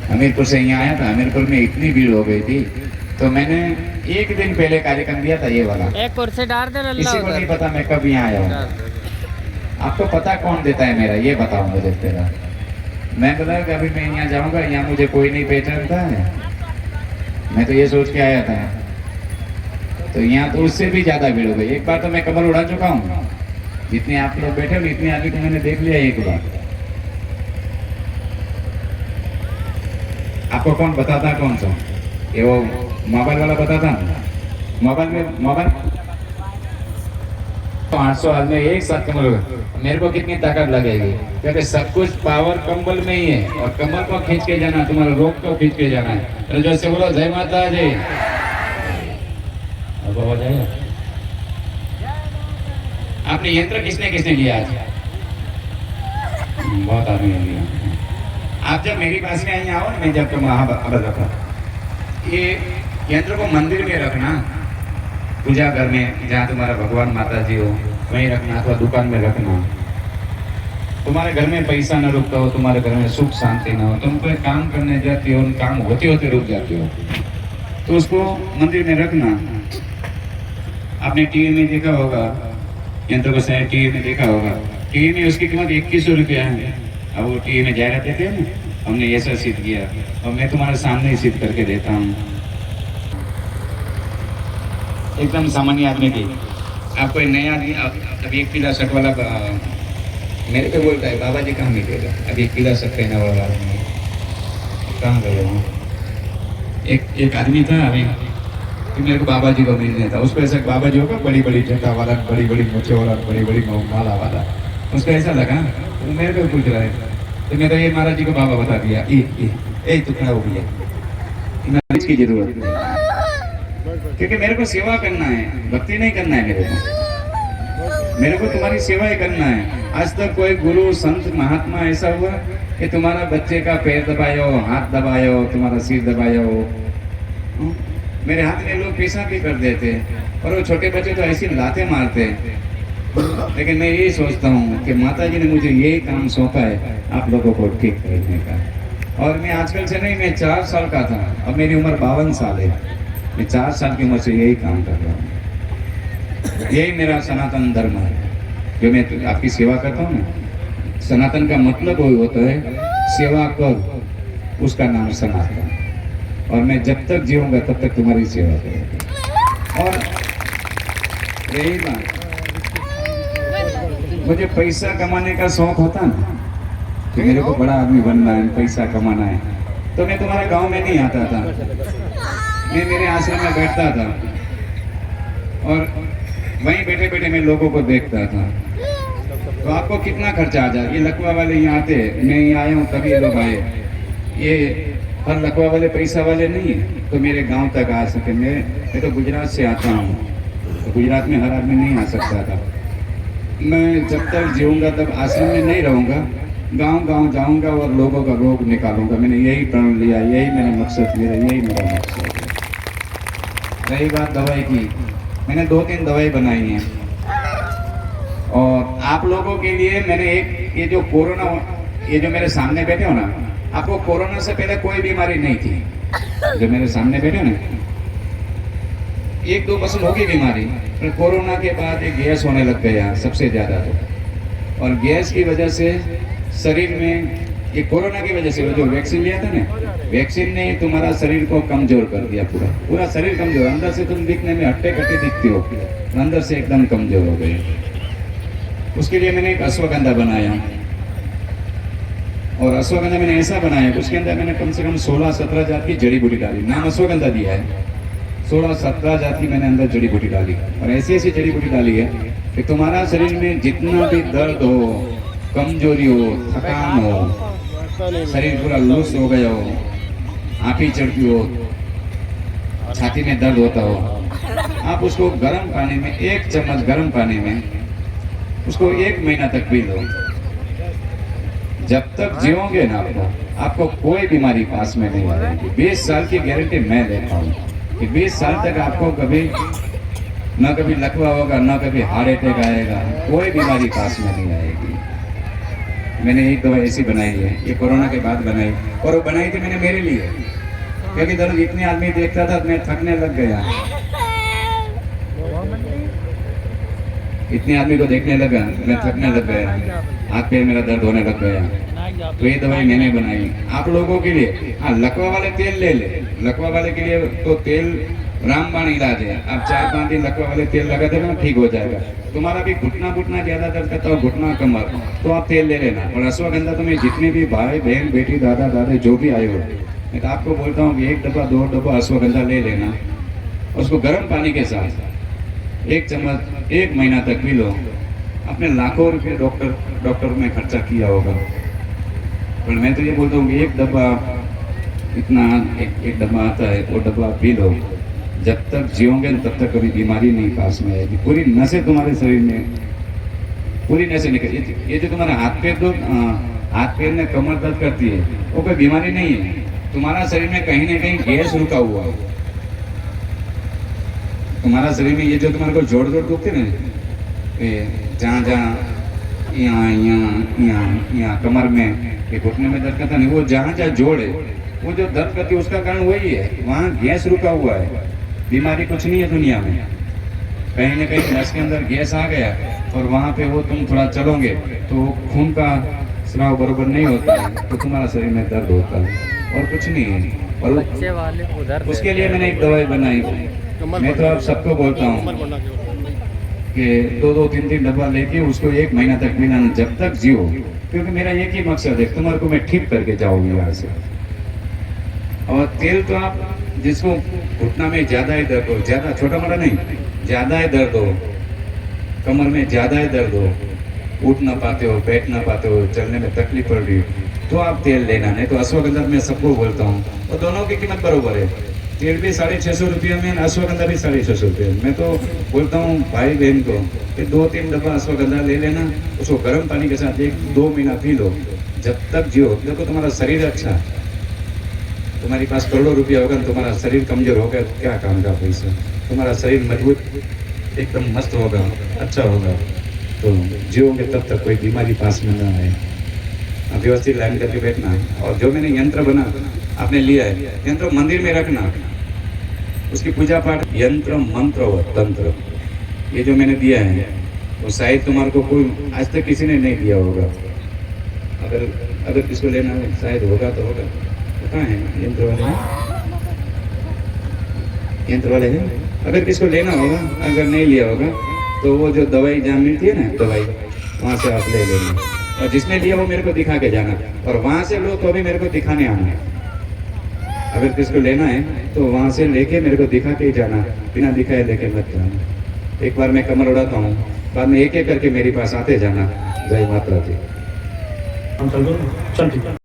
हमीरपुर से यहाँ आया था। हमीरपुर में इतनी भीड़ हो गई थी, तो मैंने एक दिन पहले कार्यक्रम दिया था ये वाला। एक कुर्सी डाल दे, किसी को नहीं पता मैं कब यहाँ आया हूँ। आपको पता कौन देता है मेरा, ये बताओ मुझे तेरा। मैं बोला कि अभी मैं यहाँ जाऊँगा, यहाँ मुझे कोई नहीं पहचानता है। मैं तो ये सोच के आया था, तो यहाँ तो उससे भी ज़्यादा भीड़ हो गई। एक बार तो मैं कमर उड़ा चुका हूँ। जितने आप लोग बैठे हो इतने आदमी को मैंने देख लिया एक बार। आपको कौन बताता, कौन सा ये वो मोबाइल वाला बताता ना, मोबाइल 800 आदमी एक साथ कमर होगा। मेरे को कितनी ताकत लगेगी, क्योंकि सब कुछ पावर कमल में ही है। और कमल को खींच के जाना, तुम्हारा रोग को खींच के जाना है। तो जैसे बोलो जय माता जी। अब आवाज आएगा। आपने यंत्र किसने किसने लिया आज? बहुत आदमी ने लिया। आप जब मेरी पास में यहाँ आओ, मैं जब तुम रखा ये यंत्र को मंदिर में रखना, पूजा घर में जहाँ तुम्हारा भगवान माता जी हो वहीं रखना, अथवा दुकान में रखना। तुम्हारे घर में पैसा न रुकता हो, तुम्हारे घर में सुख शांति न हो, तुम कोई काम करने जाती हो, उन काम होते होते रुक जाते हो, तो उसको मंदिर में रखना। आपने टीवी में देखा होगा, यंत्र को शायद टीवी में देखा होगा। टीवी में उसकी कीमत 2100 रुपया है। अब वो टीवी में जाहिरात देते हैं ना, हमने ऐसा सिद्ध किया और मैं तुम्हारे सामने ही सिद्ध करके देता हूँ। एकदम सामान्य आदमी की। आप कोई नया आदमी, अभी एक पीला शर्ट वाला मेरे को बोलता है, बाबा जी कहाँ मिलेगा? अभी एक पीला शर्ट पहना वाला आदमी कहाँ गए वहाँ? एक आदमी था अभी, मेरे को बाबा जी को मिलने था। उसको ऐसा बाबा जी होगा बड़ी बड़ी जटा वाला, बड़ी बड़ी मुछे वाला, बड़ी बड़ी माला वाला। उसको ऐसा लगा, तो मेरे को पूछ रहा है, तो मैं तो ये महाराज जी को बाबा बता दिया। तू खड़ा हो गया, इसकी जरूरत नहीं, क्योंकि मेरे को सेवा करना है, भक्ति नहीं करना है। मेरे को तुम्हारी सेवा ही करना है। आज तक कोई गुरु संत महात्मा ऐसा हुआ कि तुम्हारा बच्चे का पैर दबाया हो, हाथ दबाया हो, तुम्हारा सिर दबाया हो? मेरे हाथ में लोग पेशा भी कर देते, और वो छोटे बच्चे तो ऐसी लाते मारते। लेकिन मैं यही सोचता हूँ कि माता जी ने मुझे यही काम सौंपा है, आप लोगों को ठीक करने का। और मैं आजकल से नहीं, मैं 4 साल का था, अब मेरी उम्र 52 साल है। मैं 4 साल की उम्र से यही काम कर रहा हूँ। यही मेरा सनातन धर्म है, जो मैं आपकी सेवा करता हूँ ना। सनातन का मतलब वही होता है, सेवा कर, उसका नाम सनातन। और मैं जब तक जीऊंगा तब तक तुम्हारी सेवा करूंगा। और यही बात, मुझे पैसा कमाने का शौक होता ना, कि मेरे को बड़ा आदमी बनना है, पैसा कमाना है, तो मैं तुम्हारे गांव में नहीं आता था। मैं मेरे आश्रम में बैठता था और वहीं बैठे बैठे मैं लोगों को देखता था। तो आपको कितना खर्चा आ जाए? ये लकवा वाले यहाँ आते, मैं यहाँ आया हूँ तभी ये लोग आए। ये हर लकवा वाले पैसा वाले नहीं है तो मेरे गांव तक आ सके। मैं तो गुजरात से आता हूँ, तो गुजरात में हर आदमी नहीं आ सकता था। मैं जब तक जीऊँगा तब आश्रम में नहीं रहूँगा, गांव गांव जाऊँगा और लोगों का रोग निकालूंगा। मैंने यही प्रण लिया, यही मेरा मकसद, यही मेरा मकसद है। रही बात दवाई की, मैंने 2-3 दवाई बनाई हैं। और आप लोगों के लिए मैंने एक, ये जो कोरोना, ये जो मेरे सामने बैठे हो ना, आपको कोरोना से पहले कोई बीमारी नहीं थी। जो मेरे सामने बैठे ना, 1-2% होगी बीमारी, पर कोरोना के बाद एक गैस होने लग गया सबसे ज़्यादा। तो और गैस की वजह से शरीर में, ये कोरोना की वजह से जो वैक्सीन लिया था ना, वैक्सीन ने तुम्हारा शरीर को कमजोर कर दिया। पूरा शरीर कमजोर। अंदर से तुम दिखने में हट्टे कट्टे दिखते हो, अंदर से एकदम कमजोर हो गए। उसके लिए मैंने एक अश्वगंधा बनाया, और अश्वगंधा मैंने ऐसा बनाया, उसके अंदर मैंने कम से कम 16-17 जात की जड़ी बूटी डाली। नाम अश्वगंधा दिया है। 16-17 जात की मैंने अंदर जड़ी बूटी डाली, और ऐसी ऐसी जड़ी बूटी डाली है कि तुम्हारा शरीर में जितना भी दर्द हो, कमजोरी हो, थकान हो, शरीर पूरा लूज हो गया हो, आँखी चढ़ती हो, छाती में दर्द होता हो, आप उसको गर्म पानी में, 1 चम्मच गर्म पानी में उसको 1 महीना तक पी लो। जब तक जियोगे ना, आपको कोई बीमारी पास में नहीं आएगी। 20 साल की गारंटी मैं देता हूँ कि 20 साल तक आपको कभी न कभी लकवा होगा, न कभी हार्ट अटैक आएगा, कोई बीमारी पास में नहीं आएगी। मैंने एक दवा ऐसी बनाई है, ये कोरोना के बाद बनाई, और वो बनाई थी मैंने मेरे लिए, क्योंकि दर्द इतने आदमी देखता था मैं थकने लग गया, इतने आदमी को देखने लगा मैं थकने लग गया, हाथ पैर मेरा दर्द होने लग गया। तो ये दवाई मैंने बनाई आप लोगों के लिए। हाँ, लकवा वाले तेल ले ले, लकवा वाले के लिए तो तेल रामबाण इलाज है। आप 4-5 दिन लकवा वाले तेल लगा देना, ठीक हो जाएगा। तुम्हारा भी घुटना घुटना ज्यादा दर्द करता हो, घुटना कमर, तो आप तेल ले लेना। और अश्वगंधा तो मैं जितने भी भाई बहन बेटी दादा दादी जो भी आए हो, मैं तो आपको बोलता हूँ कि 1 डब्बा 2 डब्बा अश्वगंधा ले लेना, उसको गर्म पानी के साथ 1 चम्मच 1 महीना तक पी लो। आपने लाखों रुपये डॉक्टर में खर्चा किया होगा, पर मैं तो ये बोलता हूँ कि 1 डब्बा इतना एक डब्बा आता है, वो डब्बा पी लो। जब तक जियोगे तब तक कभी बीमारी नहीं पास में आएगी। पूरी नसें तुम्हारे शरीर में पूरी नसें निकल, ये जो तुम्हारा हाथ पैर में कमर दर्द करती है वो कोई बीमारी नहीं है, तुम्हारा शरीर में कहीं ना कहीं गैस रुका हुआ है। तुम्हारा शरीर में ये जो तुम्हारे को जोड़ दुखते ना, जहाँ यहाँ कमर में, ये घुटने में दर्द करता नहीं, वो जहाँ जोड़ है, वो जो दर्द करती है उसका कारण वही है, वहाँ गैस रुका हुआ है। बीमारी कुछ नहीं है दुनिया में, कहीं ना कहीं नस के अंदर गैस आ गया और वहाँ पे वो तुम थोड़ा चलोगे तो खून का स्राव बराबर नहीं होता है, तो तुम्हारा शरीर में दर्द होता है और कुछ नहीं है। और उसके लिए मैंने एक दवाई बनाई। मैं तो आप सबको बोलता हूँ कि 2-2, 3-3 डब्बा लेके उसको 1 महीना तक मिलाना, जब तक जियो, क्योंकि मेरा एक ही मकसद है, तुम्हारे को मैं ठीक करके जाऊंगी यहाँ से। और तेल तो आप जिसको घुटना में ज्यादा ही दर्द हो, ज्यादा छोटा मोटा नहीं, ज्यादा ही दर्द हो, कमर में ज्यादा ही दर्द हो, उठ ना पाते हो, बैठ ना पाते हो, चलने में तकलीफ पड़ रही, तो आप तेल लेना। नहीं तो अश्वगंधा मैं सबको बोलता हूँ, और दोनों की कीमत बरोबर है। तेल भी 650 रुपये में, अश्वगंधा भी 650 रुपये। मैं तो बोलता हूँ भाई बहन को कि 2-3 डब्बा अश्वगंधा ले लेना, उसको गर्म पानी के साथ 1-2 महीना पी लो, जब तक जियो। देखो तुम्हारा शरीर अच्छा है, तुम्हारे पास करोड़ों रुपया होगा, तुम्हारा शरीर कमजोर होगा, क्या काम का पैसा। तुम्हारा शरीर मजबूत एकदम मस्त होगा, अच्छा होगा, तो जियोगे तब तक कोई बीमारी पास में ना आए। व्यवस्थित लाइन करके बैठना। और जो मैंने यंत्र बना आपने लिया है, यंत्र मंदिर में रखना, उसकी पूजा पाठ, यंत्र मंत्र और तंत्र, ये जो मैंने दिया है वो शायद तुम्हारे को कोई आज तक किसी ने नहीं दिया होगा। अगर किसको लेना है शायद होगा तो होगा। कहाँ है यंत्र वाले हैं? यंत्र वाले हैं, अगर किसको लेना होगा, अगर नहीं लिया होगा तो वो जो दवाई जहाँ मिलती है ना दवाई, वहाँ से आप ले लेना। और जिसने लिया वो मेरे को दिखा के जाना, और वहाँ से लो तो भी मेरे को दिखाने आना है। अगर किसको लेना है तो वहाँ से लेके मेरे को दिखा के ही जाना, बिना दिखाए लेके मत जाना। एक बार मैं कमर उड़ाता हूँ, बाद में एक एक करके मेरे पास आते जाना। जय माता दी। चल ठीक है।